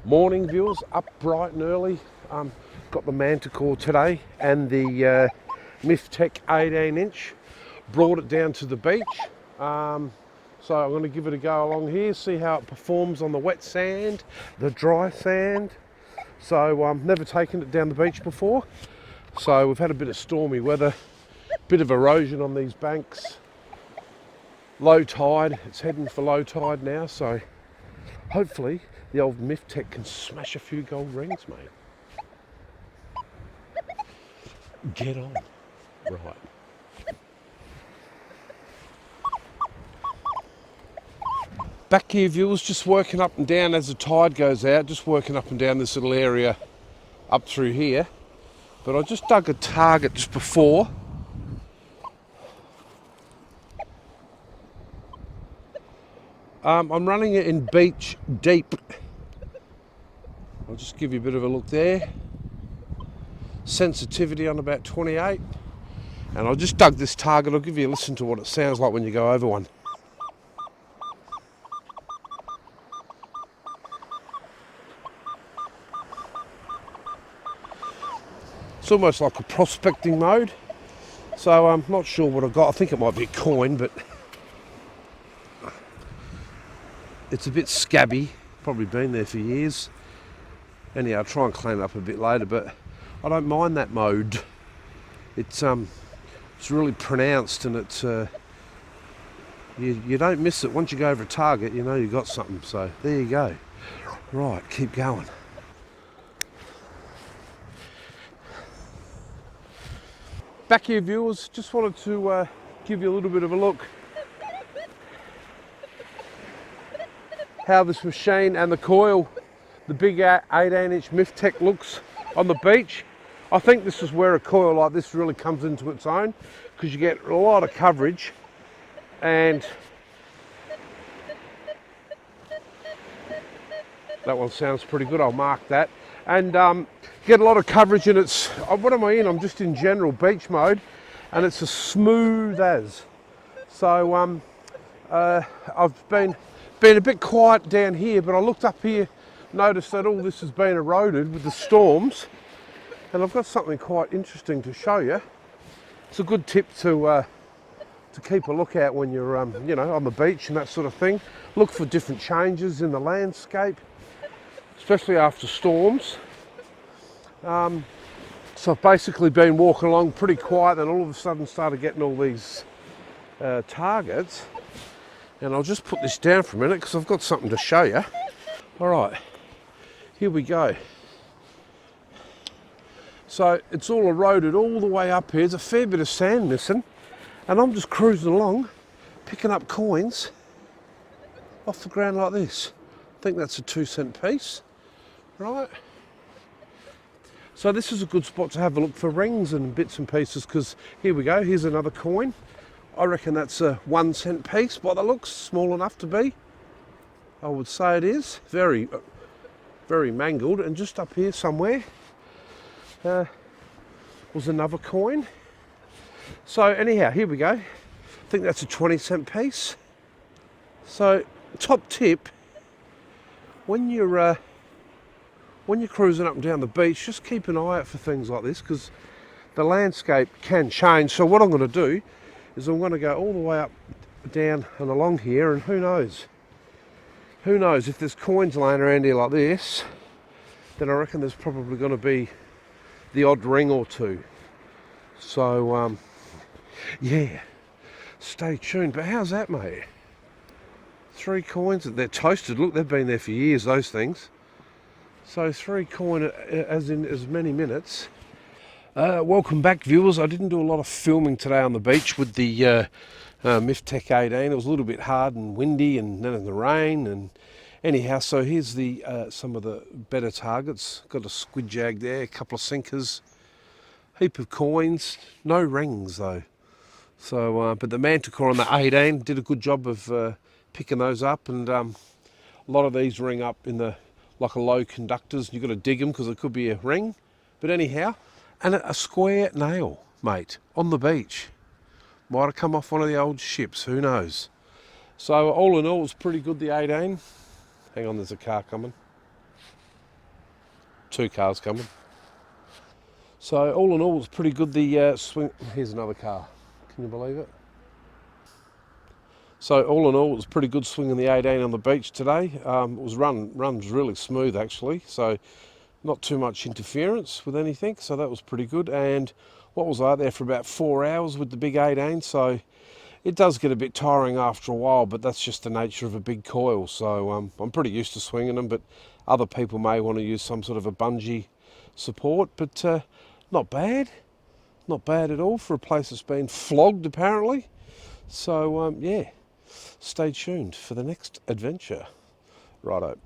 Morning viewers, up bright and early. Got the Mythtek Coil today and the Mythtek 18-inch. Brought it down to the beach. So I'm going to give it a go along here, see how it performs on the wet sand, the dry sand. So I've never taken it down the beach before. So we've had a bit of stormy weather, bit of erosion on these banks. Low tide, it's heading for low tide now, so hopefully the old Mythtek can smash a few gold rings, mate. Get on. Right. Back here, viewers, just working up and down as the tide goes out, just working up and down this little area up through here. But I just dug a target just before. I'm running it in beach deep. I'll just give you a bit of a look there. Sensitivity on about 28. And I just dug this target. I'll give you a listen to what it sounds like when you go over one. It's almost like a prospecting mode. So I'm not sure what I've got. I think it might be a coin, but it's a bit scabby. Probably been there for years. Anyhow, I'll try and clean it up a bit later, but I don't mind that mode. It's really pronounced, and it's you don't miss it. Once you go over a target, you know you got something. So there you go. Right, keep going. Back here, viewers, just wanted to give you a little bit of a look how this machine and the coil, the big 18-inch Mythtek, looks on the beach. I think this is where a coil like this really comes into its own, because you get a lot of coverage, and that one sounds pretty good. I'll mark that. And get a lot of coverage, and it's, what am I in? I'm just in general beach mode, and it's as smooth as. So I've been a bit quiet down here, but I looked up here, noticed that all this has been eroded with the storms, and I've got something quite interesting to show you. It's a good tip to keep a look out when you're you know, on the beach and that sort of thing. Look for different changes in the landscape, especially after storms. So I've basically been walking along pretty quiet, and all of a sudden started getting all these targets. And I'll just put this down for a minute because I've got something to show you. All right, here we go. So it's all eroded all the way up here. There's a fair bit of sand missing, and I'm just cruising along, picking up coins off the ground like this. I think that's a 2-cent piece, right? So this is a good spot to have a look for rings and bits and pieces, because here we go, here's another coin. I reckon that's a 1-cent piece by the looks, small enough to be. I would say it is. Very, very mangled. And just up here somewhere was another coin. So anyhow, here we go. I think that's a 20-cent piece. So top tip, when you're cruising up and down the beach, just keep an eye out for things like this, because the landscape can change. So what I'm going to do is I'm going to go all the way up, down and along here, and who knows if there's coins laying around here like this, then I reckon there's probably going to be the odd ring or two. So yeah, stay tuned. But how's that, mate? 3 coins, they're toasted. Look, they've been there for years, those things. So 3 coin as in as many minutes. Welcome back, viewers. I didn't do a lot of filming today on the beach with the Mythtek 18. It was a little bit hard and windy, and then in the rain. And anyhow, so here's the some of the better targets. Got a squid jag there, a couple of sinkers, heap of coins. No rings though. So, but the Mythtek Coil on the 18 did a good job of picking those up, and a lot of these ring up in the like a low conductors. You've got to dig them because it could be a ring. But anyhow. And a square nail, mate, on the beach. Might have come off one of the old ships, who knows. So all in all, it's pretty good, the 18. Hang on, there's a car coming. 2 cars coming. So all in all, it's pretty good. The swing. Here's another car. Can you believe it? So all in all, it was pretty good swinging the 18 on the beach today. It was runs really smooth actually. So not too much interference with anything. So that was pretty good. And what was I there for about 4 hours with the big 18? So it does get a bit tiring after a while, but that's just the nature of a big coil. So I'm pretty used to swinging them, but other people may want to use some sort of a bungee support, but not bad. Not bad at all for a place that's been flogged apparently. So yeah, stay tuned for the next adventure. Righto.